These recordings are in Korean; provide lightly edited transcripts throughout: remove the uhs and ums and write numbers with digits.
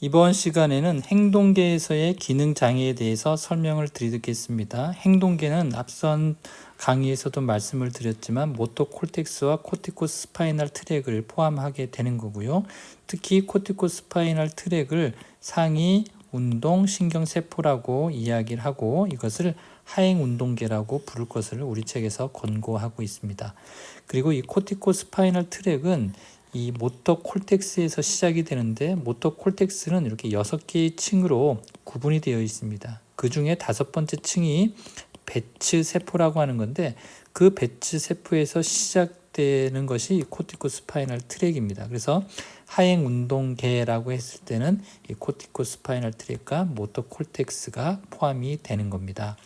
이번 시간에는 행동계에서의 기능장애에 대해서 설명을 드리겠습니다. 행동계는 앞선 강의에서도 말씀을 드렸지만 모토 콜텍스와 코티코 스파이널 트랙을 포함하게 되는 거고요. 특히 코티코 스파이널 트랙을 상위 운동 신경세포라고 이야기를 하고 이것을 하행운동계라고 부를 것을 우리 책에서 권고하고 있습니다. 그리고 이 코티코 스파이널 트랙은 이 모터 콜텍스에서 시작이 되는데 모터 콜텍스는 이렇게 6개의 층으로 구분이 되어 있습니다. 그 중에 5번째 층이 배츠 세포라고 하는 건데 그 배츠 세포에서 시작되는 것이 코티코 스파이널 트랙입니다. 그래서 하행 운동계라고 했을 때는 이 코티코 스파이널 트랙과 모터 콜텍스가 포함이 되는 겁니다.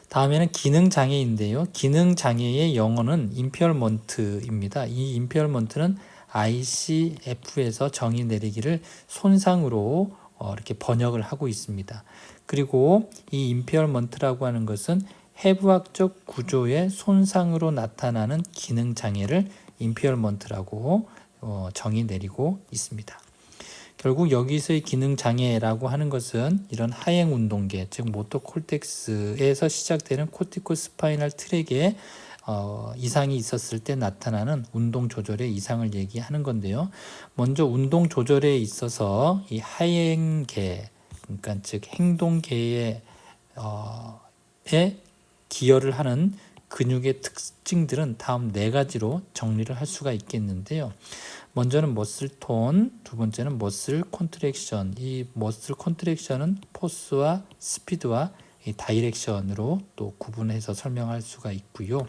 다음에는 기능장애인데요. 기능장애의 영어는 임페어먼트입니다. 이 임페어먼트는 ICF에서 정의 내리기를 손상으로 이렇게 번역을 하고 있습니다. 그리고 이 임페어먼트라고 하는 것은 해부학적 구조의 손상으로 나타나는 기능장애를 임페어먼트라고 정의 내리고 있습니다. 결국 여기서의 기능장애라고 하는 것은 이런 하행운동계, 즉 모토 콜텍스에서 시작되는 코티코 스파이널 트랙에 이상이 있었을 때 나타나는 운동 조절의 이상을 얘기하는 건데요. 먼저 운동 조절에 있어서 이 하행계, 그러니까 즉 행동계에 기여를 하는 근육의 특징들은 다음 4가지로 정리를 할 수가 있겠는데요. 먼저는 머슬 톤, 두 번째는 머슬 콘트랙션. 이 머슬 콘트랙션은 포스와 스피드와 이 다이렉션으로 또 구분해서 설명할 수가 있고요.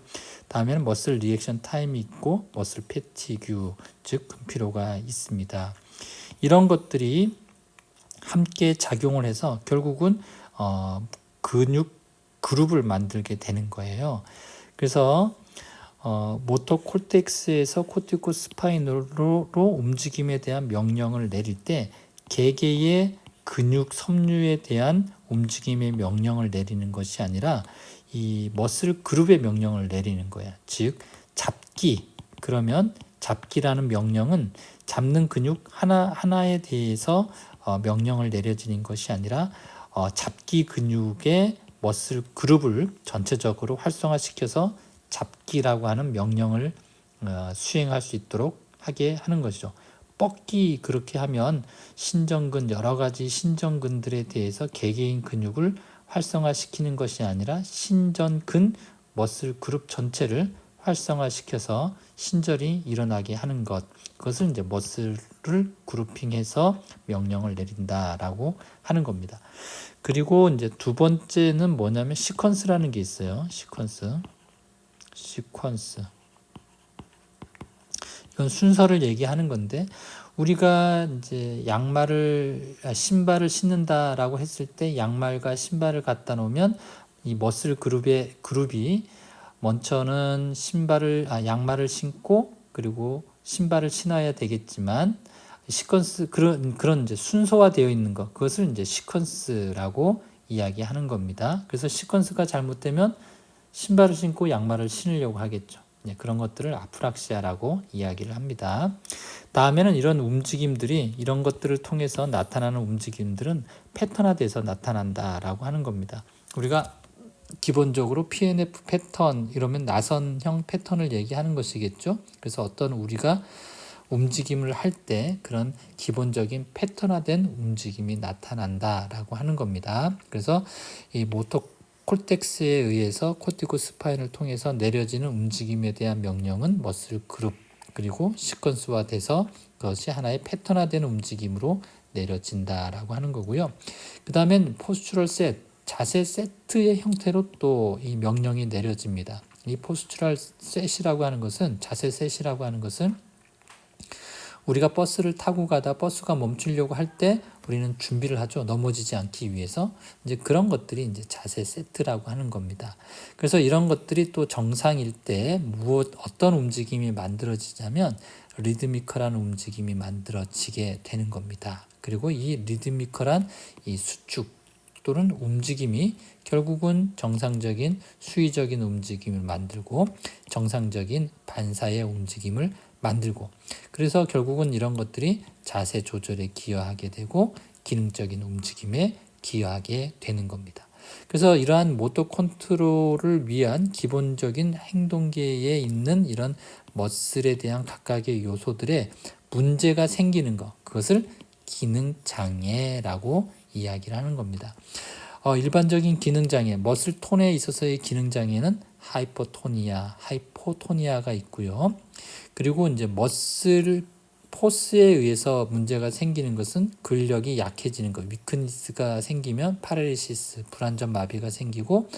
다음에는 머슬 리액션 타임이 있고 머슬 패티규, 즉 근피로가 있습니다. 이런 것들이 함께 작용을 해서 결국은 근육 그룹을 만들게 되는 거예요. 그래서 모토 콜텍스에서 코티코 스파이널로 움직임에 대한 명령을 내릴 때 개개의 근육 섬유에 대한 움직임의 명령을 내리는 것이 아니라 이 머슬 그룹의 명령을 내리는 거야. 즉 잡기. 그러면 잡기라는 명령은 잡는 근육 하나에 대해서 명령을 내려지는 것이 아니라 잡기 근육의 머슬 그룹을 전체적으로 활성화시켜서 잡기라고 하는 명령을 수행할 수 있도록 하게 하는 것이죠. 뻗기 그렇게 하면 신전근 여러 가지 신전근들에 대해서 개개인 근육을 활성화시키는 것이 아니라 신전근 머슬 그룹 전체를 활성화시켜서 신절이 일어나게 하는 것. 그것을 이제 머슬을 그룹핑해서 명령을 내린다라고 하는 겁니다. 그리고 이제 두 번째는 뭐냐면 시퀀스라는 게 있어요. 시퀀스. 이건 순서를 얘기하는 건데 우리가 이제 신발을 신는다라고 했을 때 양말과 신발을 갖다 놓으면 이 머슬 그룹이 먼저는 양말을 신고 그리고 신발을 신어야 되겠지만 시퀀스 그런 이제 순서화되어 있는 것 그것을 이제 시퀀스라고 이야기하는 겁니다. 그래서 시퀀스가 잘못되면 신발을 신고 양말을 신으려고 하겠죠. 그런 것들을 아프락시아라고 이야기를 합니다. 다음에는 이런 것들을 통해서 나타나는 움직임들은 패턴화돼서 나타난다라고 하는 겁니다. 우리가 기본적으로 PNF 패턴 이러면 나선형 패턴을 얘기하는 것이겠죠. 그래서 어떤 우리가 움직임을 할 때 그런 기본적인 패턴화된 움직임이 나타난다라고 하는 겁니다. 그래서 이 모토 콜텍스에 의해서 코티코 스파인을 통해서 내려지는 움직임에 대한 명령은 머슬 그룹 그리고 시퀀스화돼서 그것이 하나의 패턴화된 움직임으로 내려진다라고 하는 거고요. 그 다음엔 포스추럴 셋, 자세 세트의 형태로 또 이 명령이 내려집니다. 이 포스추럴 셋이라고 하는 것은 자세 셋이라고 하는 것은 우리가 버스를 타고 가다 버스가 멈추려고 할 때 우리는 준비를 하죠. 넘어지지 않기 위해서. 이제 그런 것들이 이제 자세 세트라고 하는 겁니다. 그래서 이런 것들이 또 정상일 때 어떤 움직임이 만들어지냐면 리드미컬한 움직임이 만들어지게 되는 겁니다. 그리고 이 리드미컬한 이 수축 또는 움직임이 결국은 정상적인 수위적인 움직임을 만들고 정상적인 반사의 움직임을 만들고, 그래서 결국은 이런 것들이 자세 조절에 기여하게 되고 기능적인 움직임에 기여하게 되는 겁니다. 그래서 이러한 모터 컨트롤을 위한 기본적인 행동계에 있는 이런 머슬에 대한 각각의 요소들에 문제가 생기는 것, 그것을 기능장애라고 이야기를 하는 겁니다. 일반적인 기능장애, 머슬 톤에 있어서의 기능장애는 하이퍼토니아, 하이포토니아가 있고요. 그리고 이제 머슬 포스에 의해서 문제가 생기는 것은 근력이 약해지는 것, 위크니스가 생기면 파라리시스, 불안전 마비가 생기고,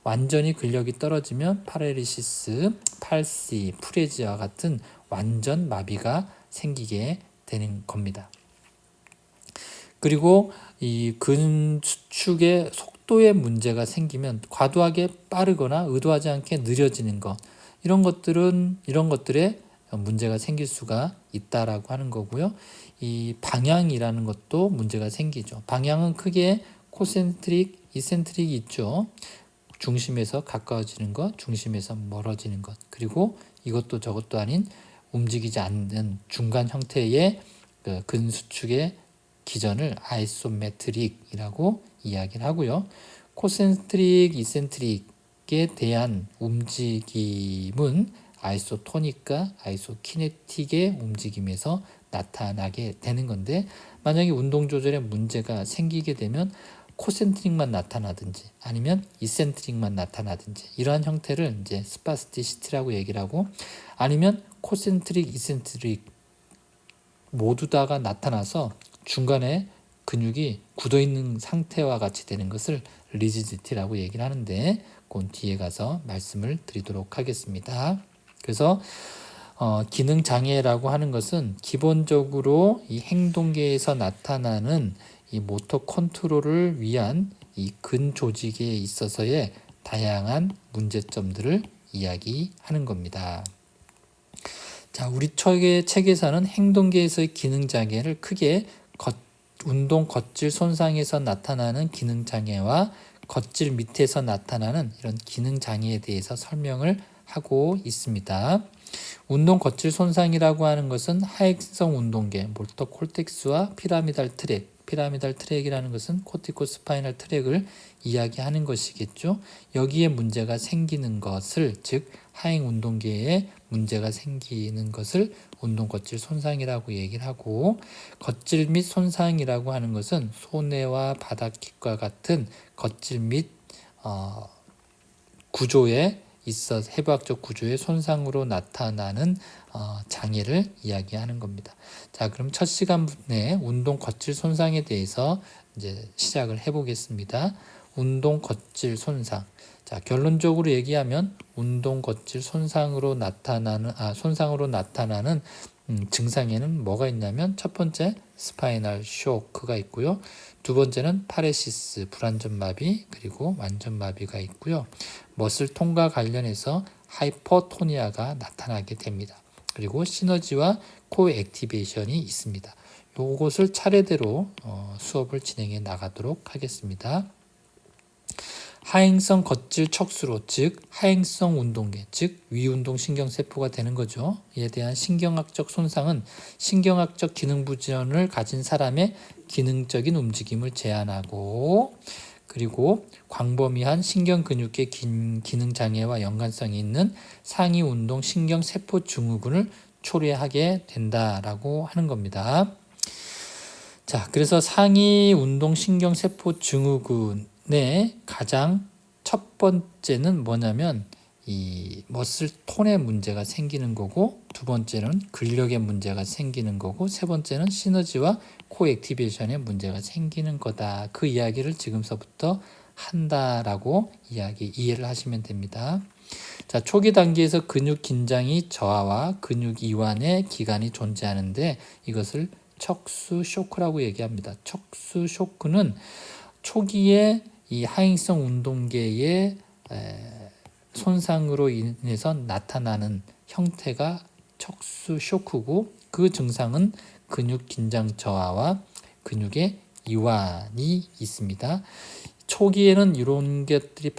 완전히 근력이 떨어지면 파라리시스, 팔시, 프레지와 같은 완전 마비가 생기게 되는 겁니다. 그리고 이 근수축의 속도에 문제가 생기면 과도하게 빠르거나 의도하지 않게 느려지는 것, 이런 것들에 문제가 생길 수가 있다라고 하는 거고요. 이 방향이라는 것도 문제가 생기죠. 방향은 크게 코센트릭, 이센트릭이 있죠. 중심에서 가까워지는 것, 중심에서 멀어지는 것, 그리고 이것도 저것도 아닌 움직이지 않는 중간 형태의 그 근수축의 기전을 아이소메트릭이라고 이야기를 하고요. 코센트릭, 이센트릭에 대한 움직임은 아이소토닉과 아이소키네틱의 움직임에서 나타나게 되는 건데, 만약에 운동 조절에 문제가 생기게 되면 코센트릭만 나타나든지 아니면 이센트릭만 나타나든지 이러한 형태를 이제 스파스티시티라고 얘기를 하고, 아니면 코센트릭, 이센트릭 모두 다가 나타나서 중간에 근육이 굳어 있는 상태와 같이 되는 것을 리지디티라고 얘기를 하는데, 그건 뒤에 가서 말씀을 드리도록 하겠습니다. 그래서 기능 장애라고 하는 것은 기본적으로 이 행동계에서 나타나는 이 모터 컨트롤을 위한 이 근조직에 있어서의 다양한 문제점들을 이야기하는 겁니다. 자, 우리 책에서는 행동계에서의 기능 장애를 크게 운동 겉질 손상에서 나타나는 기능 장애와 겉질 밑에서 나타나는 이런 기능 장애에 대해서 설명을 하고 있습니다. 운동 겉질 손상이라고 하는 것은 하행성 운동계, 모터 콜텍스와 피라미달 트랙이라는 것은 코티코 스파이널 트랙을 이야기하는 것이겠죠. 여기에 문제가 생기는 것을, 즉 하행 운동계에 문제가 생기는 것을 운동 겉질 손상이라고 얘기를 하고, 겉질 및 손상이라고 하는 것은 소뇌와 바닥깃과 같은 겉질 및 구조에 있어 해부학적 구조의 손상으로 나타나는 장애를 이야기하는 겁니다. 자, 그럼 첫 시간에 운동 겉질 손상에 대해서 이제 시작을 해보겠습니다. 운동 겉질 손상. 자, 결론적으로 얘기하면 운동 겉질 손상으로 나타나는 증상에는 뭐가 있냐면, 첫 번째 스파이널 쇼크가 있고요. 두 번째는 파레시스, 불완전 마비, 그리고 완전 마비가 있고요. 머슬 톤과 관련해서 하이퍼토니아가 나타나게 됩니다. 그리고 시너지와 코액티베이션이 있습니다. 요것을 차례대로 수업을 진행해 나가도록 하겠습니다. 하행성 겉질 척수로, 즉 하행성 운동계, 즉 위운동 신경세포가 되는 거죠. 이에 대한 신경학적 손상은 신경학적 기능 부전을 가진 사람의 기능적인 움직임을 제한하고, 그리고 광범위한 신경근육계 기능 장애와 연관성이 있는 상위 운동 신경세포 증후군을 초래하게 된다라고 하는 겁니다. 자, 그래서 상위 운동 신경세포 증후군의 가장 첫 번째는 뭐냐면 이 머슬 톤에 문제가 생기는 거고, 두 번째는 근력에 문제가 생기는 거고, 세 번째는 시너지와 코액티베이션에 문제가 생기는 거다. 그 이야기를 지금서부터 한다라고 이해를 하시면 됩니다. 자, 초기 단계에서 근육 긴장이 저하와 근육 이완의 기간이 존재하는데, 이것을 척수 쇼크라고 얘기합니다. 척수 쇼크는 초기에 이 하행성 운동계의 손상으로 인해서 나타나는 형태가 척수 쇼크고, 그 증상은 근육 긴장 저하와 근육의 이완이 있습니다. 초기에는 이런 것들이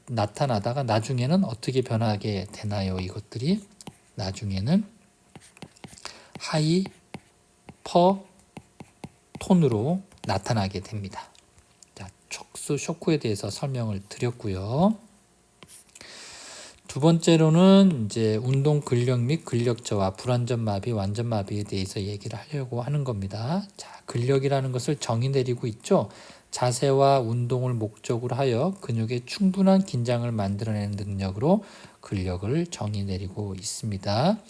나타나다가 나중에는 어떻게 변하게 되나요? 이것들이 나중에는 하이퍼톤으로 나타나게 됩니다. 자, 척수 쇼크에 대해서 설명을 드렸고요. 두 번째로는 이제 운동 근력 및 근력 저하, 불완전 마비, 완전 마비에 대해서 얘기를 하려고 하는 겁니다. 자, 근력이라는 것을 정의 내리고 있죠. 자세와 운동을 목적으로 하여 근육의 충분한 긴장을 만들어내는 능력으로 근력을 정의 내리고 있습니다.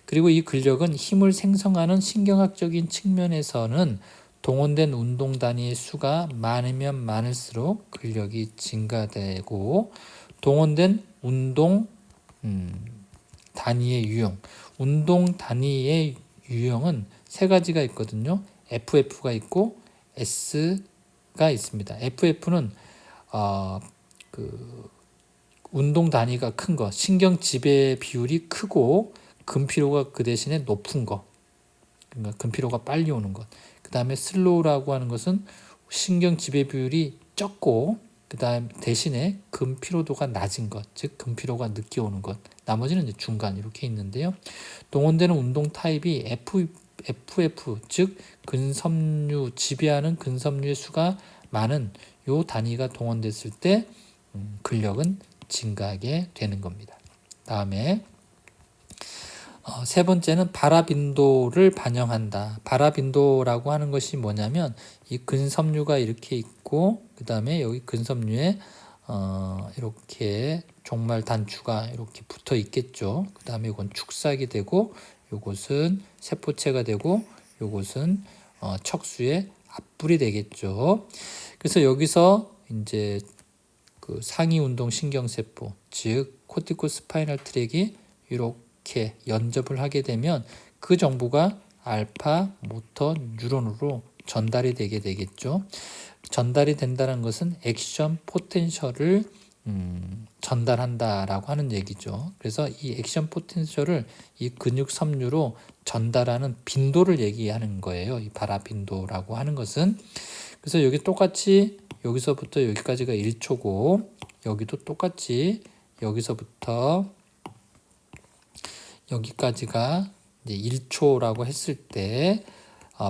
그리고 이 근력은 힘을 생성하는 신경학적인 측면에서는 동원된 운동 단위의 수가 많으면 많을수록 근력이 증가되고, 동원된 운동 단위의 유형, 운동 단위의 유형은 세 가지가 있거든요. FF가 있고 S가 있습니다. FF는 운동 단위가 큰 거, 신경 지배 비율이 크고 근피로가 그 대신에 높은 거, 그러니까 근피로가 빨리 오는 것. 그 다음에 슬로우라고 하는 것은 신경 지배 비율이 적고 그 다음 대신에 근피로도가 낮은 것, 즉 근피로가 늦게 오는 것. 나머지는 이제 중간 이렇게 있는데요. 동원되는 운동 타입이 FF, 즉 근섬유, 지배하는 근섬유의 수가 많은 요 단위가 동원됐을 때 근력은 증가하게 되는 겁니다. 다음에 세 번째는 발화빈도를 반영한다. 발화빈도라고 하는 것이 뭐냐면 이 근섬유가 이렇게 있고 그 다음에 여기 근섬유에 이렇게 종말 단추가 이렇게 붙어 있겠죠. 그 다음에 이건 축삭이 되고 요것은 세포체가 되고 요것은 척수의 앞불이 되겠죠. 그래서 여기서 이제 그 상위 운동 신경세포, 즉 코티코 스파이널 트랙이 이렇게 연접을 하게 되면 그 정보가 알파 모터 뉴런으로 전달이 되게 되겠죠. 전달이 된다는 것은 액션 포텐셜을 전달한다라고 하는 얘기죠. 그래서 이 액션 포텐셜을 이 근육 섬유로 전달하는 빈도를 얘기하는 거예요. 이 발화 빈도라고 하는 것은. 그래서 여기 똑같이 여기서부터 여기까지가 1초고 여기도 똑같이 여기서부터 여기까지가 이제 1초라고 했을 때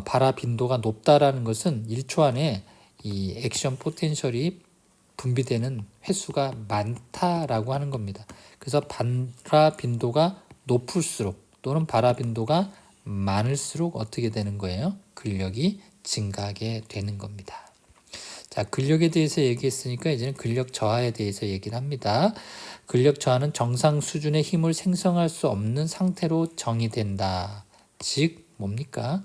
발화 빈도가 높다라는 것은 1초 안에 이 액션 포텐셜이 분비되는 횟수가 많다라고 하는 겁니다. 그래서 발화 빈도가 높을수록 또는 발화 빈도가 많을수록 어떻게 되는 거예요? 근력이 증가하게 되는 겁니다. 자, 근력에 대해서 얘기했으니까 이제는 근력 저하에 대해서 얘기를 합니다. 근력 저하는 정상 수준의 힘을 생성할 수 없는 상태로 정의된다. 즉 뭡니까?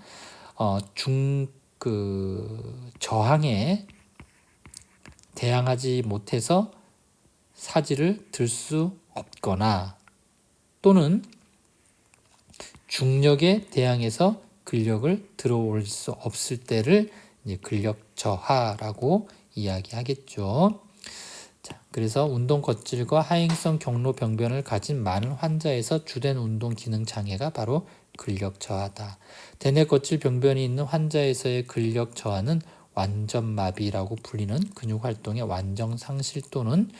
저항에 대항하지 못해서 사지를 들 수 없거나 또는 중력에 대항해서 근력을 들어올 수 없을 때를 이제 근력 저하라고 이야기하겠죠. 자, 그래서 운동 거칠과 하행성 경로 병변을 가진 많은 환자에서 주된 운동 기능 장애가 바로 근력 저하다. 대뇌 거칠 병변이 있는 환자에서의 근력 저하는 완전 마비라고 불리는 근육 활동의 완전 상실 또는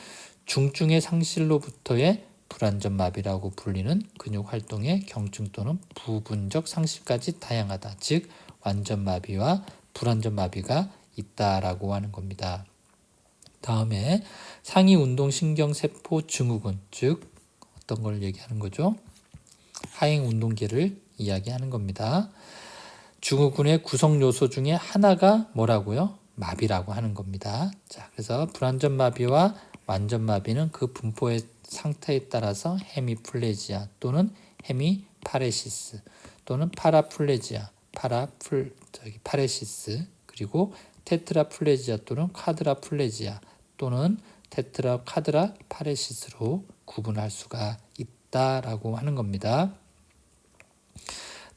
중증의 상실로부터의 불완전 마비라고 불리는 근육 활동의 경증 또는 부분적 상실까지 다양하다. 즉 완전 마비와 불완전 마비가 있다라고 하는 겁니다. 다음에 상위 운동 신경 세포 증후군, 즉 어떤 걸 얘기하는 거죠? 하행 운동계를 이야기하는 겁니다. 증후군의 구성 요소 중에 하나가 뭐라고요? 마비라고 하는 겁니다. 자, 그래서 불완전 마비와 완전 마비는 그 분포의 상태에 따라서 헤미플레지아 또는 헤미파레시스 또는 파라플레지아, 파레시스, 그리고 테트라플레지아 또는 쿼드라플레지아 또는 테트라카드라 파레시스로 구분할 수가 있다라고 하는 겁니다.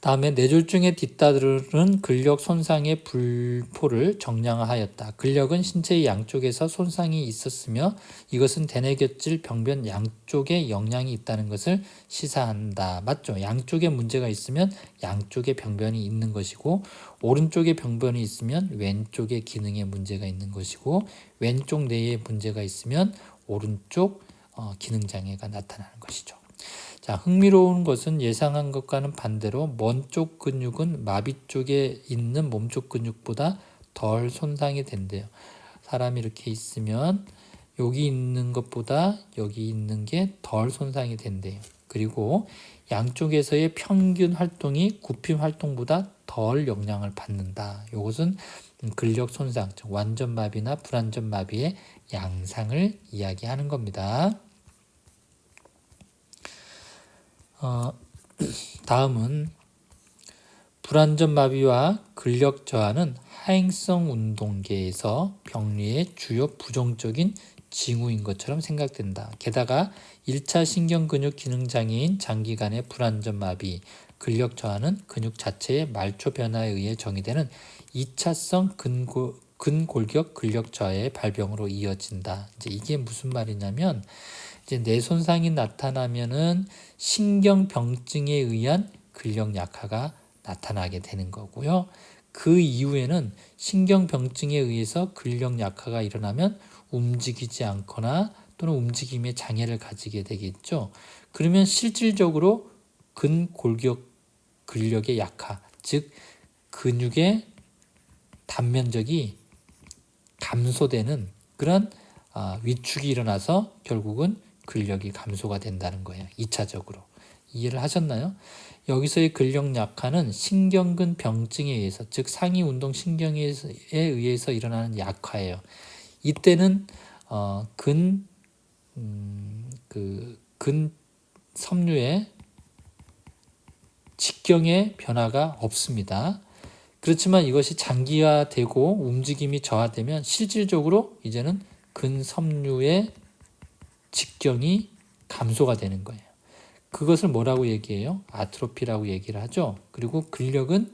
다음에 뇌졸중에 뒤따르는 근력 손상의 불포를 정량하였다. 근력은 신체의 양쪽에서 손상이 있었으며 이것은 대뇌격질 병변 양쪽에 영향이 있다는 것을 시사한다. 맞죠? 양쪽에 문제가 있으면 양쪽에 병변이 있는 것이고 오른쪽에 병변이 있으면 왼쪽에 기능에 문제가 있는 것이고 왼쪽 뇌에 문제가 있으면 오른쪽 기능 장애가 나타나는 것이죠. 자, 흥미로운 것은 예상한 것과는 반대로 먼 쪽 근육은 마비 쪽에 있는 몸쪽 근육보다 덜 손상이 된대요. 사람이 이렇게 있으면 여기 있는 것보다 여기 있는 게 덜 손상이 된대요. 그리고 양쪽에서의 평균 활동이 굽힘 활동보다 덜 영향을 받는다. 이것은 근력 손상, 즉 완전 마비나 불완전 마비의 양상을 이야기하는 겁니다. 다음은 불완전 마비와 근력 저하는 하행성 운동계에서 병리의 주요 부종적인 징후인 것처럼 생각된다. 게다가 1차 신경근육 기능장애인 장기간의 불완전 마비, 근력 저하는 근육 자체의 말초 변화에 의해 정의되는 2차성 근골격 근력 저하의 발병으로 이어진다. 이제 이게 무슨 말이냐면 이제 뇌 손상이 나타나면은 신경병증에 의한 근력 약화가 나타나게 되는 거고요. 그 이후에는 신경병증에 의해서 근력 약화가 일어나면 움직이지 않거나 또는 움직임에 장애를 가지게 되겠죠. 그러면 실질적으로 근골격 근력의 약화, 즉 근육의 단면적이 감소되는 그런 위축이 일어나서 결국은 근력이 감소가 된다는 거예요. 2차적으로. 이해를 하셨나요? 여기서의 근력 약화는 신경근 병증에 의해서, 즉 상위 운동 신경에 의해서 일어나는 약화예요. 이때는 근 섬유의 직경의 변화가 없습니다. 그렇지만 이것이 장기화되고 움직임이 저하되면 실질적으로 이제는 근섬유의 직경이 감소가 되는 거예요. 그것을 뭐라고 얘기해요? 아트로피라고 얘기를 하죠. 그리고 근력은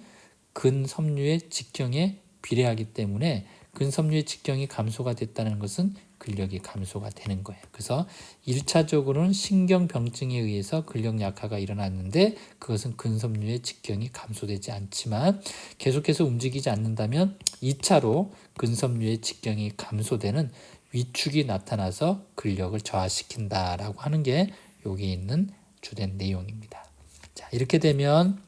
근섬유의 직경에 비례하기 때문에 근섬유의 직경이 감소가 됐다는 것은 근력이 감소가 되는 거예요. 그래서 1차적으로는 신경병증에 의해서 근력 약화가 일어났는데 그것은 근섬유의 직경이 감소되지 않지만 계속해서 움직이지 않는다면 2차로 근섬유의 직경이 감소되는 위축이 나타나서 근력을 저하시킨다라고 하는 게 여기 있는 주된 내용입니다. 자, 이렇게 되면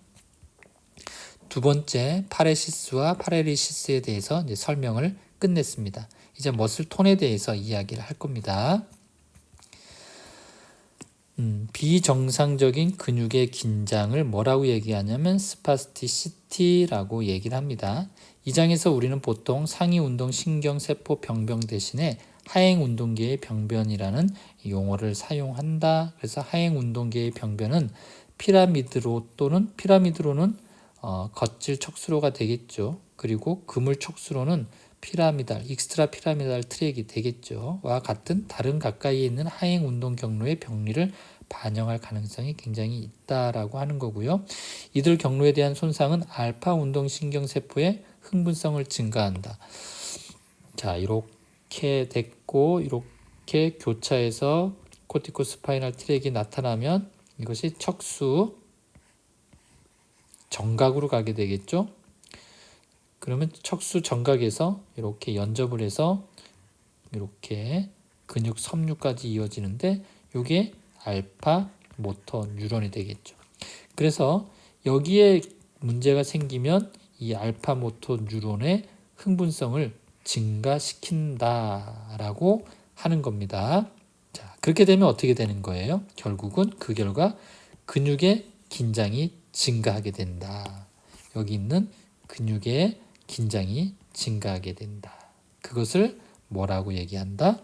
두 번째 파레시스와 파레리시스에 대해서 이제 설명을 끝냈습니다. 이제 머슬 톤에 대해서 이야기를 할 겁니다. 비정상적인 근육의 긴장을 뭐라고 얘기하냐면 스파스티시티라고 얘기를 합니다. 이 장에서 우리는 보통 상위 운동 신경세포 병변 대신에 하행 운동계의 병변이라는 용어를 사용한다. 그래서 하행 운동계의 병변은 피라미드로 또는 피라미드로는 겉질 척수로가 되겠죠. 그리고 그물 척수로는 피라미달, 익스트라 피라미달 트랙이 되겠죠. 와 같은 다른 가까이에 있는 하행 운동 경로의 병리를 반영할 가능성이 굉장히 있다라고 하는 거고요. 이들 경로에 대한 손상은 알파 운동 신경세포의 흥분성을 증가한다. 자, 이렇게 됐고 이렇게 교차해서 코티코스파이널 트랙이 나타나면 이것이 척수 정각으로 가게 되겠죠. 그러면 척수 정각에서 이렇게 연접을 해서 이렇게 근육 섬유까지 이어지는데 이게 알파 모터 뉴런이 되겠죠. 그래서 여기에 문제가 생기면 이 알파 모터 뉴런의 흥분성을 증가시킨다라고 하는 겁니다. 자, 그렇게 되면 어떻게 되는 거예요? 결국은 그 결과 근육의 긴장이 증가하게 된다. 여기 있는 근육의 긴장이 증가하게 된다. 그것을 뭐라고 얘기한다?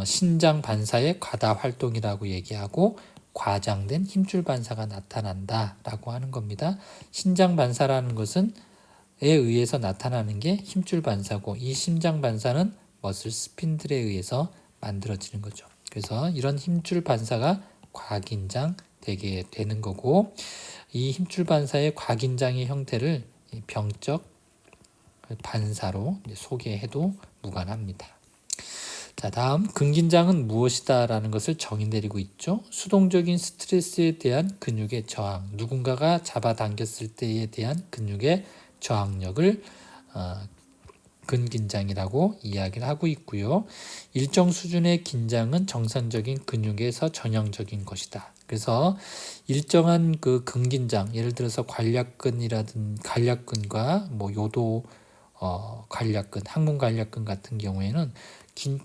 신장 반사의 과다 활동이라고 얘기하고 과장된 힘줄 반사가 나타난다라고 하는 겁니다. 신장 반사라는 것은 에 의해서 나타나는 게 힘줄 반사고 이 심장 반사는 머슬 스핀들에 의해서 만들어지는 거죠. 그래서 이런 힘줄 반사가 과긴장 되게 되는 거고 이 힘줄 반사의 과긴장의 형태를 병적 반사로 소개해도 무관합니다. 자, 다음 근긴장은 무엇이다 라는 것을 정의 내리고 있죠. 수동적인 스트레스에 대한 근육의 저항, 누군가가 잡아당겼을 때에 대한 근육의 저항력을 근긴장이라고 이야기를 하고 있고요. 일정 수준의 긴장은 정상적인 근육에서 전형적인 것이다. 그래서 일정한 그 근긴장, 예를 들어서 관략근과 뭐 요도 관략근, 항문 관략근 같은 경우에는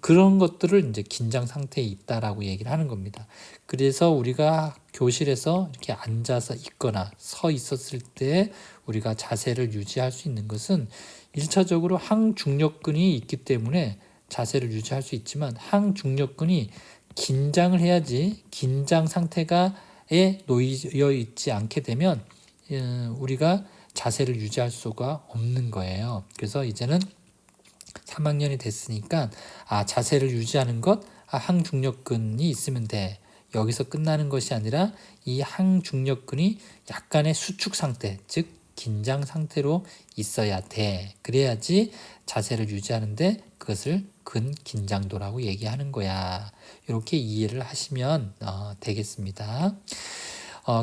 그런 것들을 이제 긴장 상태에 있다라고 얘기를 하는 겁니다. 그래서 우리가 교실에서 이렇게 앉아서 있거나 서 있었을 때 우리가 자세를 유지할 수 있는 것은 1차적으로 항중력근이 있기 때문에 자세를 유지할 수 있지만 항중력근이 긴장을 해야지 긴장 상태가에 놓여 있지 않게 되면 우리가 자세를 유지할 수가 없는 거예요. 그래서 이제는 3학년이 됐으니까 자세를 유지하는 것, 항중력근이 있으면 돼. 여기서 끝나는 것이 아니라 이 항중력근이 약간의 수축 상태, 즉 긴장 상태로 있어야 돼. 그래야지 자세를 유지하는데 그것을 근긴장도라고 얘기하는 거야. 이렇게 이해를 하시면 되겠습니다.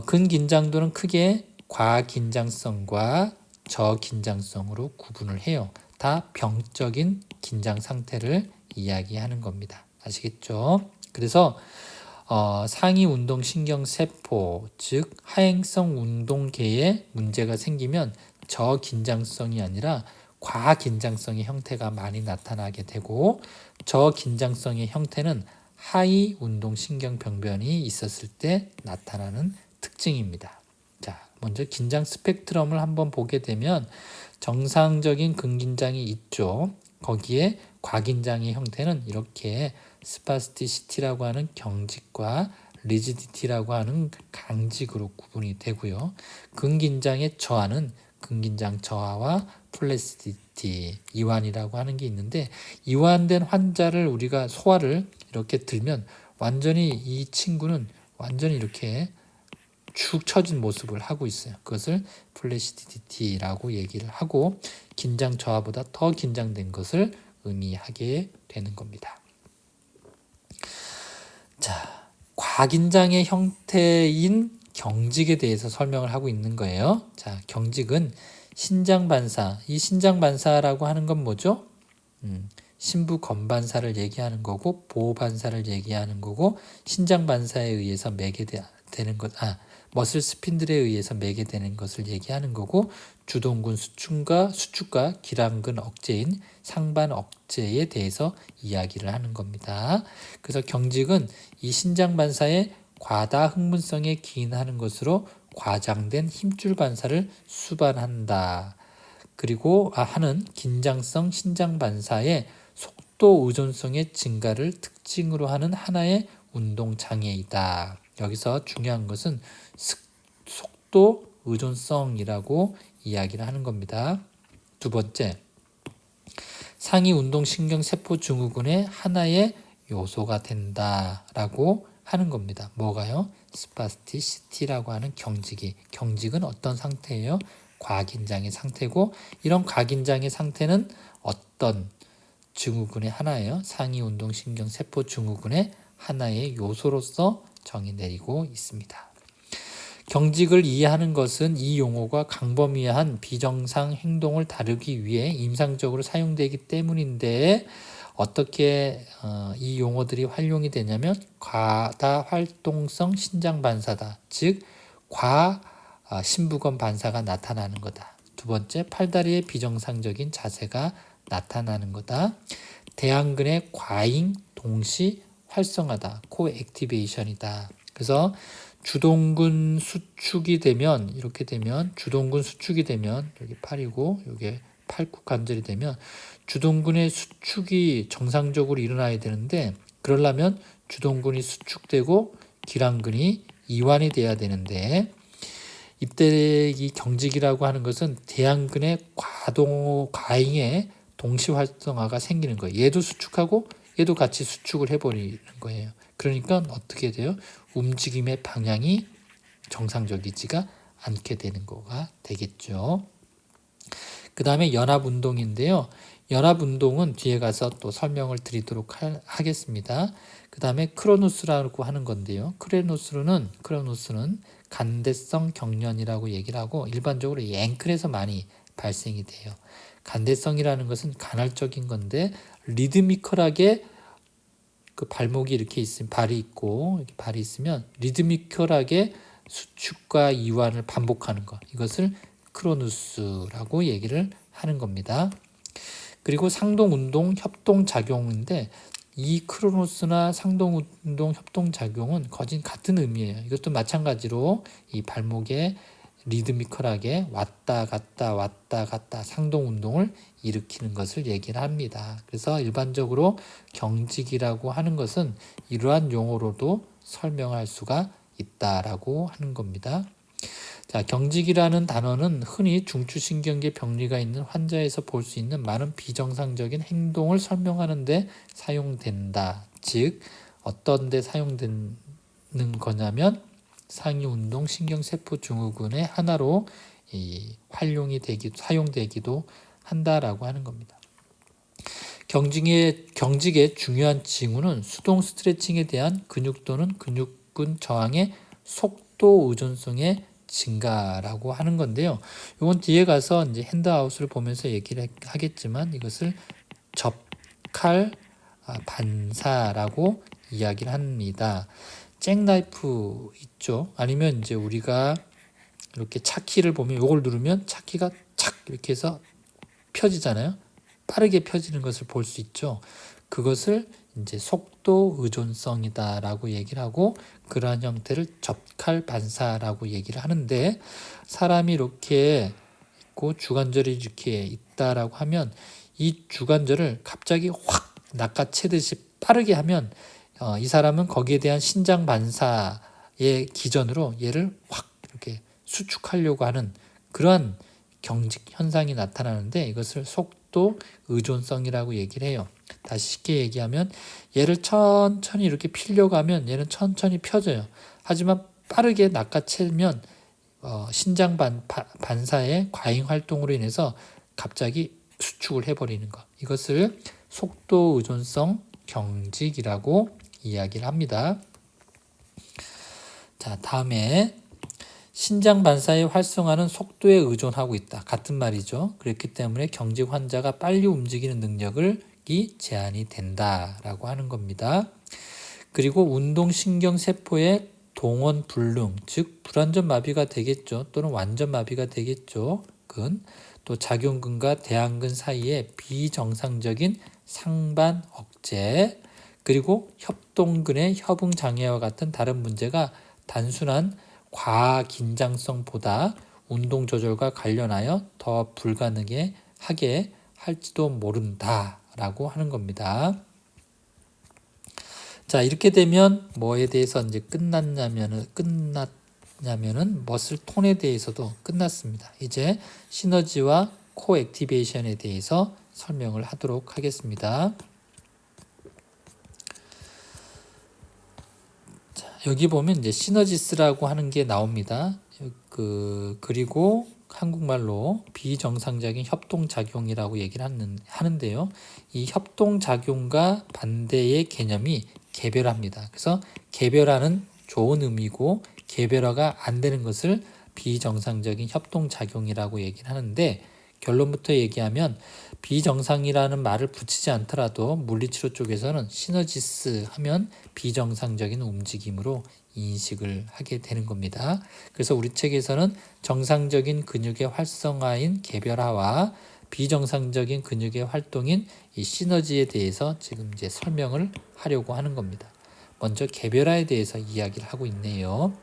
근긴장도는 크게 과긴장성과 저긴장성으로 구분을 해요. 다 병적인 긴장 상태를 이야기하는 겁니다. 아시겠죠? 그래서 상위 운동 신경 세포, 즉 하행성 운동계에 문제가 생기면 저긴장성이 아니라 과긴장성의 형태가 많이 나타나게 되고, 저긴장성의 형태는 하위 운동 신경 병변이 있었을 때 나타나는 특징입니다. 자, 먼저 긴장 스펙트럼을 한번 보게 되면 정상적인 근긴장이 있죠. 거기에 과긴장의 형태는 이렇게 스파스티시티라고 하는 경직과 리지디티라고 하는 강직으로 구분이 되고요. 근긴장의 저하는 근긴장 저하와 플래시디티, 이완이라고 하는 게 있는데, 이완된 환자를 우리가 소화를 이렇게 들면 완전히 이 친구는 완전히 이렇게 축 처진 모습을 하고 있어요. 그것을 플래시디티라고 얘기를 하고, 긴장 저하보다 더 긴장된 것을 의미하게 되는 겁니다. 자, 과긴장의 형태인 경직에 대해서 설명을 하고 있는 거예요. 자, 경직은 신장반사, 이 신장반사라고 하는 건 뭐죠? 신부 건반사를 얘기하는 거고, 보호반사를 얘기하는 거고, 신장반사에 의해서 매개되는 것, 머슬 스핀들에 의해서 매개되는 것을 얘기하는 거고, 주동근 수축과 기랑근 억제인 상반 억제에 대해서 이야기를 하는 겁니다. 그래서 경직은 이 신장 반사의 과다 흥분성에 기인하는 것으로 과장된 힘줄 반사를 수반한다. 그리고 하는 긴장성 신장 반사의 속도 의존성의 증가를 특징으로 하는 하나의 운동 장애이다. 여기서 중요한 것은 속도 의존성이라고 이야기를 하는 겁니다. 두 번째, 상위 운동신경 세포 증후군의 하나의 요소가 된다라고 하는 겁니다. 뭐가요? 스파스티시티라고 하는 경직은 어떤 상태예요? 과긴장의 상태고, 이런 과긴장의 상태는 어떤 증후군의 하나예요? 상위 운동신경 세포 증후군의 하나의 요소로서 정의 내리고 있습니다. 경직을 이해하는 것은 이 용어가 광범위한 비정상 행동을 다루기 위해 임상적으로 사용되기 때문인데, 어떻게 이 용어들이 활용이 되냐면 과다 활동성 신장 반사다. 즉 신부건 반사가 나타나는 거다. 두 번째, 팔다리의 비정상적인 자세가 나타나는 거다. 대안근의 과잉 동시 활성화다. 코액티베이션이다. 그래서 주동근 수축이 되면, 이렇게 되면 주동근 수축이 되면, 여기 팔이고 여기 팔굽 관절이 되면 주동근의 수축이 정상적으로 일어나야 되는데, 그러려면 주동근이 수축되고 기랑근이 이완이 돼야 되는데, 이때 이 경직이라고 하는 것은 대안근의 과잉의 동시 활성화가 생기는 거예요. 얘도 수축하고 얘도 같이 수축을 해버리는 거예요. 그러니까 어떻게 돼요? 움직임의 방향이 정상적이지가 않게 되는 거가 되겠죠. 그 다음에 연합운동인데요. 연합운동은 뒤에 가서 또 설명을 드리도록 하겠습니다. 그 다음에 크로누스라고 하는 건데요. 크로누스는 간대성 경련이라고 얘기를 하고, 일반적으로 이 앵클에서 많이 발생이 돼요. 간대성이라는 것은 간헐적인 건데 리드미컬하게 그 발목이 이렇게 있으면 발이 있고 이렇게 발이 있으면 리드미컬하게 수축과 이완을 반복하는 것, 이것을 크로누스라고 얘기를 하는 겁니다. 그리고 상동운동 협동작용인데 이 크로누스나 상동운동 협동작용은 거진 같은 의미예요. 이것도 마찬가지로 이 발목에 리드미컬하게 왔다 갔다 상동운동을 일으키는 것을 얘기를 합니다. 그래서 일반적으로 경직이라고 하는 것은 이러한 용어로도 설명할 수가 있다라고 하는 겁니다. 자, 경직이라는 단어는 흔히 중추신경계 병리가 있는 환자에서 볼 수 있는 많은 비정상적인 행동을 설명하는 데 사용된다. 즉, 어떤 데 사용되는 거냐면 상위운동 신경세포 증후군의 하나로 사용되기도 한다라고 하는 겁니다. 경직의 중요한 징후는 수동 스트레칭에 대한 근육 또는 근육근 저항의 속도 의존성의 증가라고 하는 건데요. 이건 뒤에 가서 이제 핸드아웃을 보면서 얘기를 하겠지만 이것을 접칼 반사라고 이야기를 합니다. 잭나이프 있죠? 아니면 이제 우리가 이렇게 차키를 보면 이걸 누르면 차키가 착 이렇게 해서 펴지잖아요. 빠르게 펴지는 것을 볼 수 있죠. 그것을 이제 속도 의존성이다라고 얘기를 하고 그러한 형태를 접칼 반사라고 얘기를 하는데 사람이 이렇게 있고 주관절이 이렇게 있다라고 하면 이 주관절을 갑자기 확 낚아채듯이 빠르게 하면 이 사람은 거기에 대한 신장 반사의 기전으로 얘를 확 이렇게 수축하려고 하는 그러한 경직 현상이 나타나는데 이것을 속도 의존성이라고 얘기를 해요. 다시 쉽게 얘기하면 얘를 천천히 이렇게 피려고 하면 얘는 천천히 펴져요. 하지만 빠르게 낚아채면 신장 반사의 과잉 활동으로 인해서 갑자기 수축을 해버리는 것. 이것을 속도 의존성 경직이라고 이야기를 합니다. 자, 다음에 신장 반사의 활성화는 속도에 의존하고 있다. 같은 말이죠. 그렇기 때문에 경직 환자가 빨리 움직이는 능력이 제한이 된다라고 하는 겁니다. 그리고 운동신경세포의 동원 불능, 즉 불완전 마비가 되겠죠. 또는 완전 마비가 되겠죠. 또 작용근과 대안근 사이에 비정상적인 상반 억제, 그리고 협동근의 협응 장애와 같은 다른 문제가 단순한 과긴장성보다 운동 조절과 관련하여 더 불가능하게 하게 할지도 모른다라고 하는 겁니다. 자, 이렇게 되면 뭐에 대해서 이제 끝났냐면은 머슬 톤에 대해서도 끝났습니다. 이제 시너지와 코액티베이션에 대해서 설명을 하도록 하겠습니다. 자, 여기 보면 이제 시너지스라고 하는 게 나옵니다. 그리고 한국말로 비정상적인 협동작용이라고 얘기를 하는데요. 이 협동작용과 반대의 개념이 개별화입니다. 그래서 개별화는 좋은 의미고 개별화가 안 되는 것을 비정상적인 협동작용이라고 얘기를 하는데 결론부터 얘기하면 비정상이라는 말을 붙이지 않더라도 물리치료 쪽에서는 시너지스 하면 비정상적인 움직임으로 인식을 하게 되는 겁니다. 그래서 우리 책에서는 정상적인 근육의 활성화인 개별화와 비정상적인 근육의 활동인 이 시너지에 대해서 지금 이제 설명을 하려고 하는 겁니다. 먼저 개별화에 대해서 이야기를 하고 있네요.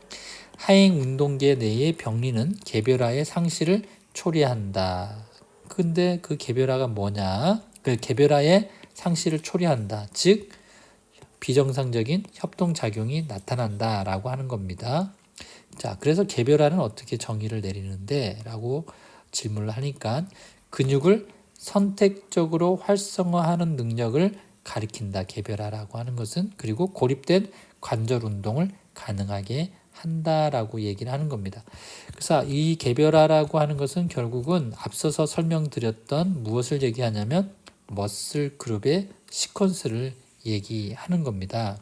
하행 운동계 내의 병리는 개별화의 상실을 초래한다. 근데 그 개별화가 뭐냐? 그 개별화의 상실을 초래한다. 즉 비정상적인 협동작용이 나타난다라고 하는 겁니다. 자, 그래서 개별화는 어떻게 정의를 내리는데? 라고 질문을 하니까 근육을 선택적으로 활성화하는 능력을 가리킨다. 개별화라고 하는 것은. 그리고 고립된 관절 운동을 가능하게 한다라고 얘기를 하는 겁니다. 그래서 이 개별화라고 하는 것은 결국은 앞서서 설명드렸던 무엇을 얘기하냐면 머슬 그룹의 시퀀스를 얘기하는 겁니다.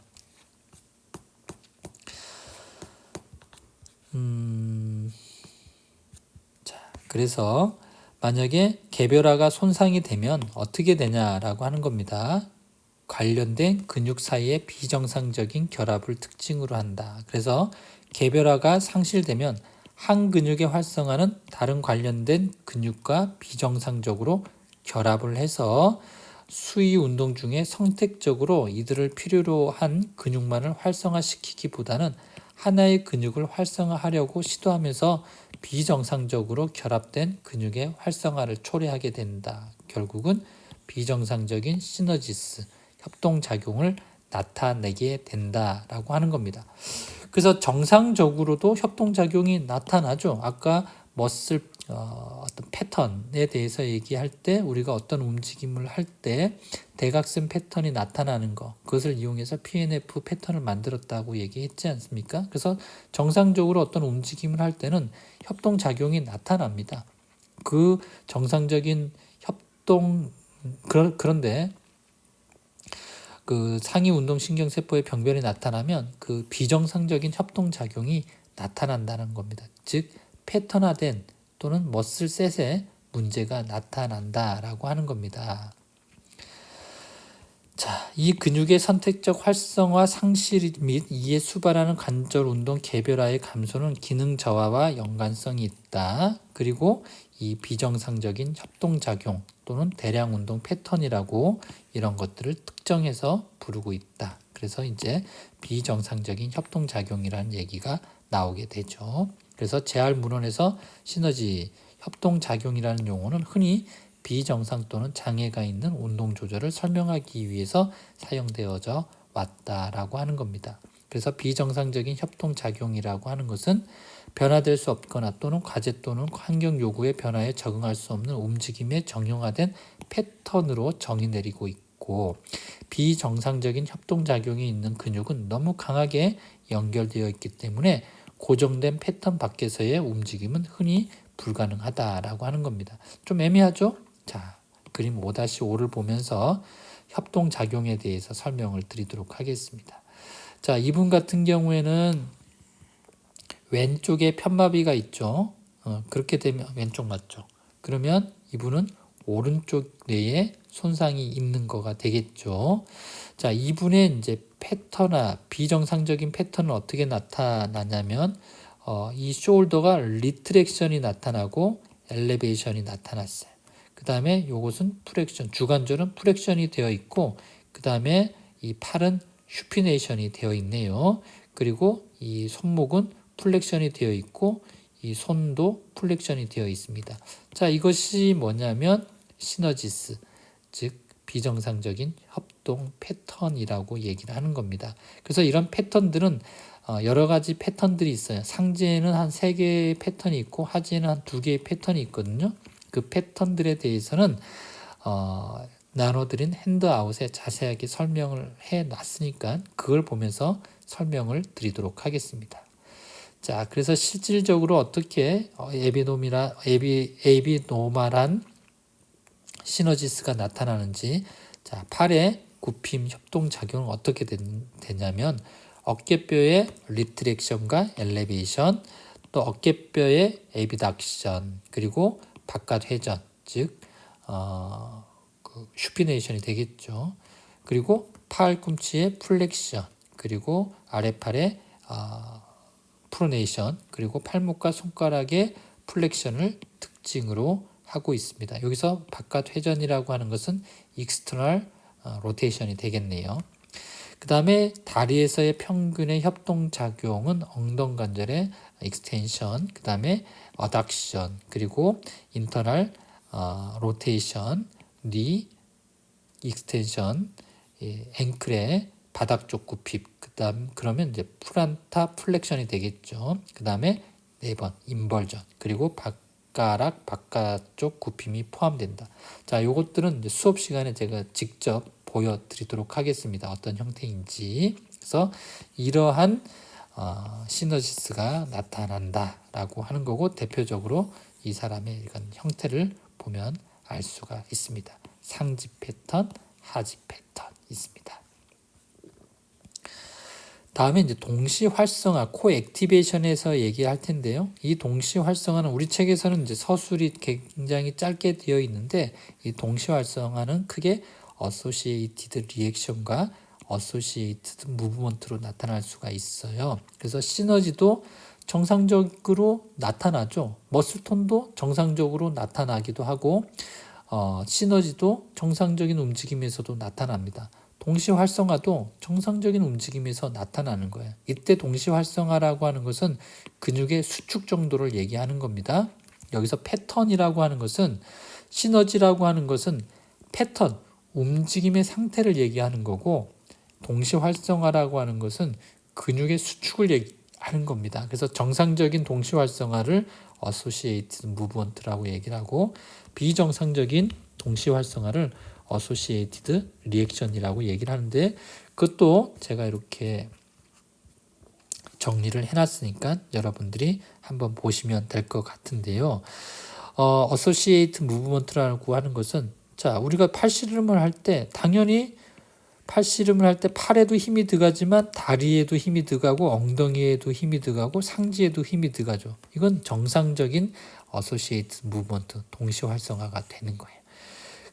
자, 그래서 만약에 개별화가 손상이 되면 어떻게 되냐라고 하는 겁니다. 관련된 근육 사이의 비정상적인 결합을 특징으로 한다. 그래서 개별화가 상실되면 한 근육의 활성화는 다른 관련된 근육과 비정상적으로 결합을 해서 수위 운동 중에 선택적으로 이들을 필요로 한 근육만을 활성화시키기보다는 하나의 근육을 활성화하려고 시도하면서 비정상적으로 결합된 근육의 활성화를 초래하게 된다. 결국은 비정상적인 시너지스, 협동작용을 나타내게 된다라고 하는 겁니다. 그래서 정상적으로도 협동작용이 나타나죠. 아까 머슬 어떤 패턴에 대해서 얘기할 때 우리가 어떤 움직임을 할 때 대각선 패턴이 나타나는 거, 그것을 이용해서 PNF 패턴을 만들었다고 얘기했지 않습니까? 그래서 정상적으로 어떤 움직임을 할 때는 협동작용이 나타납니다. 그 정상적인 협동 그런데 그 상위 운동 신경세포의 병변이 나타나면 그 비정상적인 협동작용이 나타난다는 겁니다. 즉 패턴화된 또는 머슬셋에 문제가 나타난다라고 하는 겁니다. 자, 이 근육의 선택적 활성화 상실 및 이에 수반하는 관절 운동 개별화의 감소는 기능 저하와 연관성이 있다. 그리고 이 비정상적인 협동작용 또는 대량 운동 패턴이라고 이런 것들을 특정해서 부르고 있다. 그래서 이제 비정상적인 협동작용이라는 얘기가 나오게 되죠. 그래서 재활문헌에서 시너지 협동작용이라는 용어는 흔히 비정상 또는 장애가 있는 운동 조절을 설명하기 위해서 사용되어져 왔다라고 하는 겁니다. 그래서 비정상적인 협동작용이라고 하는 것은 변화될 수 없거나 또는 과제 또는 환경 요구의 변화에 적응할 수 없는 움직임의 정형화된 패턴으로 정의 내리고 있고, 비정상적인 협동작용이 있는 근육은 너무 강하게 연결되어 있기 때문에 고정된 패턴 밖에서의 움직임은 흔히 불가능하다라고 하는 겁니다. 좀 애매하죠? 자, 그림 5-5를 보면서 협동작용에 대해서 설명을 드리도록 하겠습니다. 자, 이분 같은 경우에는 왼쪽에 편마비가 있죠. 그렇게 되면 왼쪽 맞죠. 그러면 이분은 오른쪽 뇌에 손상이 있는 거가 되겠죠. 자, 이분의 이제 패턴화, 비정상적인 패턴은 어떻게 나타나냐면 이 숄더가 리트렉션이 나타나고 엘리베이션이 나타났어요. 그 다음에 이것은 프렉션, 주관절은 프렉션이 되어 있고, 그 다음에 이 팔은 슈피네이션이 되어 있네요. 그리고 이 손목은 플렉션이 되어 있고, 이 손도 플렉션이 되어 있습니다. 자, 이것이 뭐냐면 시너지스, 즉 비정상적인 협동 패턴이라고 얘기를 하는 겁니다. 그래서 이런 패턴들은 여러 가지 패턴들이 있어요. 상지에는 한 3개의 패턴이 있고 하지에는 한 2개의 패턴이 있거든요. 그 패턴들에 대해서는 나눠드린 핸드아웃에 자세하게 설명을 해놨으니까 그걸 보면서 설명을 드리도록 하겠습니다. 자, 그래서 실질적으로 어떻게 에비노말한 시너지스가 나타나는지, 자, 팔의 굽힘 협동작용은 어떻게 되냐면 어깨뼈의 리트렉션과 엘리베이션, 또 어깨뼈의 에비덕션, 그리고 바깥 회전, 즉 슈피네이션이 되겠죠. 그리고 팔꿈치의 플렉션, 그리고 아래팔의 프로네이션, 그리고 팔목과 손가락의 플렉션을 특징으로 하고 있습니다. 여기서 바깥 회전이라고 하는 것은 익스터널 로테이션이 되겠네요. 그 다음에 다리에서의 평균의 협동작용은 엉덩관절의 익스텐션, 그 다음에 어덕션, 그리고 인터널 로테이션, 니 익스텐션, 앵클의 바닥 쪽 굽힘, 그러면 이제 플란타 플렉션이 되겠죠. 그 다음에 4번 인벌전, 그리고 발가락 바깥쪽 굽힘이 포함된다. 자, 요것들은 이제 수업 시간에 제가 직접 보여드리도록 하겠습니다. 어떤 형태인지. 그래서 이러한 시너지스가 나타난다라고 하는 거고, 대표적으로 이 사람의 이런 형태를 보면 알 수가 있습니다. 상지 패턴, 하지 패턴 있습니다. 다음에 이제 동시 활성화, 코액티베이션에서 얘기할 텐데요. 이 동시 활성화는 우리 책에서는 이제 서술이 굉장히 짧게 되어 있는데, 이 동시 활성화는 크게 associated reaction과 associated movement로 나타날 수가 있어요. 그래서 시너지도 정상적으로 나타나죠. 머슬톤도 정상적으로 나타나기도 하고, 시너지도 정상적인 움직임에서도 나타납니다. 동시 활성화도 정상적인 움직임에서 나타나는 거예요. 이때 동시 활성화라고 하는 것은 근육의 수축 정도를 얘기하는 겁니다. 여기서 패턴이라고 하는 것은, 시너지라고 하는 것은 패턴, 움직임의 상태를 얘기하는 거고, 동시 활성화라고 하는 것은 근육의 수축을 얘기하는 겁니다. 그래서 정상적인 동시 활성화를 associated movement라고 얘기를 하고, 비정상적인 동시 활성화를 associated reaction이라고 얘기를 하는데, 그것도 제가 이렇게 정리를 해놨으니까 여러분들이 한번 보시면 될 것 같은데요. associated movement라고 하는 것은, 자, 우리가 팔씨름을 할 때 당연히 팔씨름을 할 때 팔에도 힘이 들어가지만 다리에도 힘이 들어가고 엉덩이에도 힘이 들어가고 상지에도 힘이 들어가죠. 이건 정상적인 associated movement, 동시 활성화가 되는 거예요.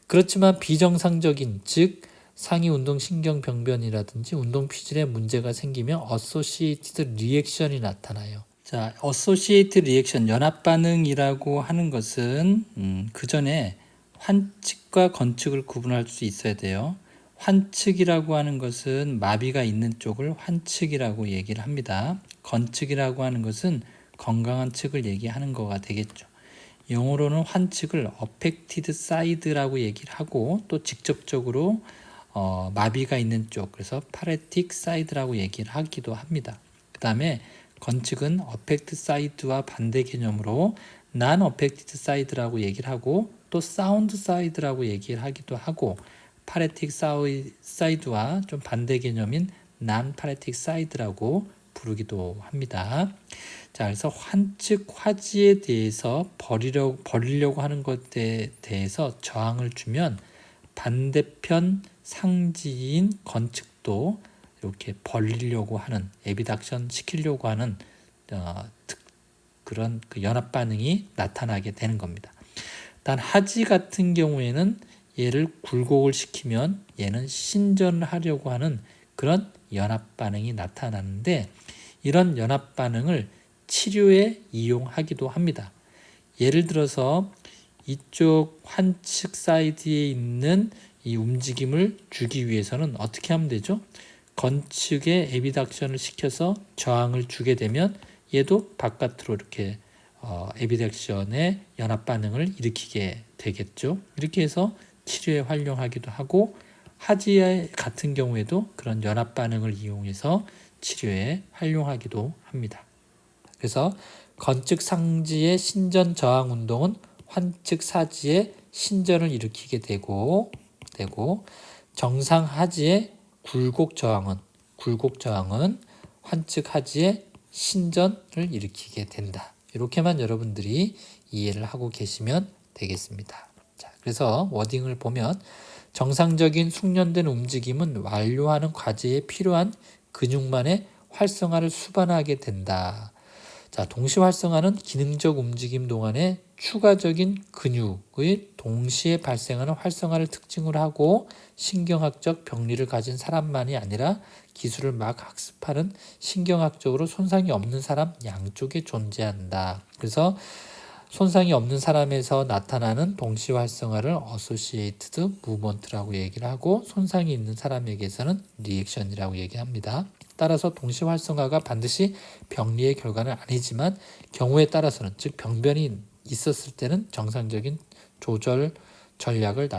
그렇지만 비정상적인, 즉 상위 운동 신경 병변이라든지 운동 피질에 문제가 생기면 associated reaction이 나타나요. 자, associated reaction, 연합 반응이라고 하는 것은 그 전에 환측과 건측을 구분할 수 있어야 돼요. 환측이라고 하는 것은 마비가 있는 쪽을 환측이라고 얘기를 합니다. 건측이라고 하는 것은 건강한 측을 얘기하는 거가 되겠죠. 영어로는 환측을 affected side라고 얘기를 하고, 또 직접적으로 마비가 있는 쪽, 그래서 paralytic side라고 얘기를 하기도 합니다. 그 다음에 건측은 affected side와 반대 개념으로 non-affected side라고 얘기를 하고, 또 sound side라고 얘기를 하기도 하고, paralytic side와 좀 반대 개념인 non-paralytic side라고 부르기도 합니다. 자, 그래서 환측 화지에 대해서 버리려고 하는 것에 대해서 저항을 주면 반대편 상지인 건측도 이렇게 벌리려고 하는, 에비닥션 시키려고 하는 그런 연합 반응이 나타나게 되는 겁니다. 단 하지 같은 경우에는 얘를 굴곡을 시키면 얘는 신전을 하려고 하는 그런 연합 반응이 나타나는데, 이런 연합 반응을 치료에 이용하기도 합니다. 예를 들어서 이쪽 환측 사이드에 있는 이 움직임을 주기 위해서는 어떻게 하면 되죠? 건측에 에비닥션을 시켜서 저항을 주게 되면 얘도 바깥으로 이렇게 에비닥션의 연합 반응을 일으키게 되겠죠. 이렇게 해서 치료에 활용하기도 하고, 하지 같은 경우에도 그런 연합 반응을 이용해서 치료에 활용하기도 합니다. 그래서 건측 상지의 신전 저항 운동은 환측 사지의 신전을 일으키게 되고 정상 하지의 굴곡 저항은 환측 하지의 신전을 일으키게 된다. 이렇게만 여러분들이 이해를 하고 계시면 되겠습니다. 자, 그래서 워딩을 보면, 정상적인 숙련된 움직임은 완료하는 과제에 필요한 근육만의 활성화를 수반하게 된다. 자, 동시 활성화는 기능적 움직임 동안에 추가적인 근육의 동시에 발생하는 활성화를 특징으로 하고, 신경학적 병리를 가진 사람만이 아니라 기술을 막 학습하는 신경학적으로 손상이 없는 사람 양쪽에 존재한다. 그래서 손상이 없는 사람에서 나타나는 동시 활성화를 associated movement라고 얘기를 하고, 손상이 있는 사람에게서는 reaction이라고 얘기합니다. 따라서 동시 활성화가 반드시 병리의 결과는 아니지만 경우에 따라서는, 즉 병변이 있었을 때는 정상적인 조절 전략을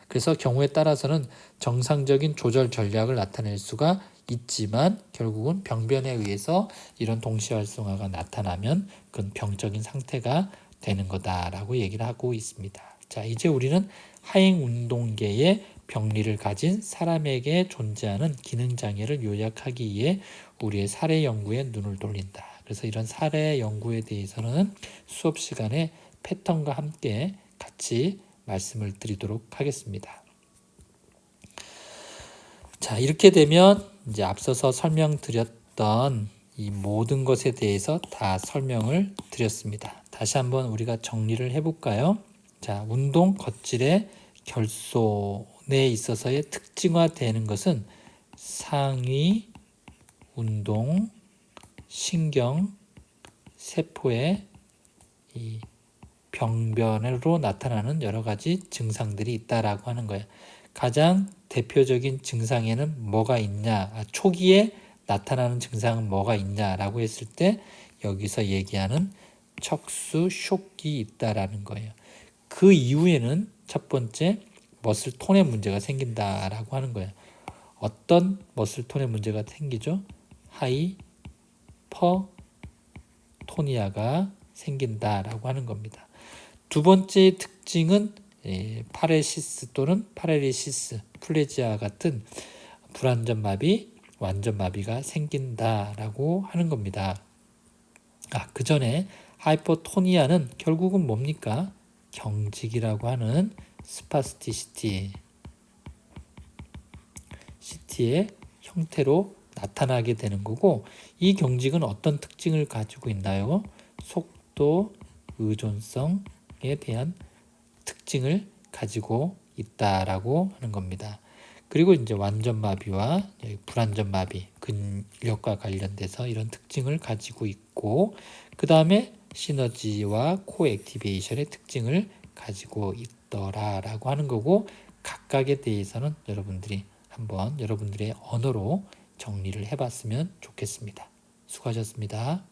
그래서 경우에 따라서는 정상적인 조절 전략을 나타낼 수가 있지만, 결국은 병변에 의해서 이런 동시 활성화가 나타나면 그건 병적인 상태가 되는 거다라고 얘기를 하고 있습니다. 자, 이제 우리는 하행 운동계의 병리를 가진 사람에게 존재하는 기능장애를 요약하기 위해 우리의 사례 연구에 눈을 돌린다. 그래서 이런 사례 연구에 대해서는 수업 시간에 패턴과 함께 같이 말씀을 드리도록 하겠습니다. 자, 이렇게 되면 이제 앞서서 설명드렸던 이 모든 것에 대해서 다 설명을 드렸습니다. 다시 한번 우리가 정리를 해볼까요? 자, 운동 겉질의 결손에 있어서의 특징화되는 것은 상위 운동 신경 세포의 이 병변으로 나타나는 여러 가지 증상들이 있다라고 하는 거예요. 가장 대표적인 증상에는 뭐가 있냐, 초기에 나타나는 증상은 뭐가 있냐라고 했을 때 여기서 얘기하는 척수 쇼기 있다라는 거예요. 그 이후에는 첫 번째 머슬 톤의 문제가 생긴다라고 하는 거예요. 어떤 머슬 톤의 문제가 생기죠? 하이퍼토니아가 생긴다라고 하는 겁니다. 두 번째 특징은 파레시스 또는 파레리시스, 플레지아 같은 불완전 마비, 완전 마비가 생긴다라고 하는 겁니다. 그 전에 하이퍼토니아는 결국은 뭡니까? 경직이라고 하는 스파스티시티의 형태로 나타나게 되는 거고, 이 경직은 어떤 특징을 가지고 있나요? 속도 의존성에 대한 특징을 가지고 있다라고 하는 겁니다. 그리고 이제 완전 마비와 불완전 마비, 근력과 관련돼서 이런 특징을 가지고 있고, 그 다음에 시너지와 코액티베이션의 특징을 가지고 있더라라고 하는 거고, 각각에 대해서는 여러분들이 한번 여러분들의 언어로 정리를 해봤으면 좋겠습니다. 수고하셨습니다.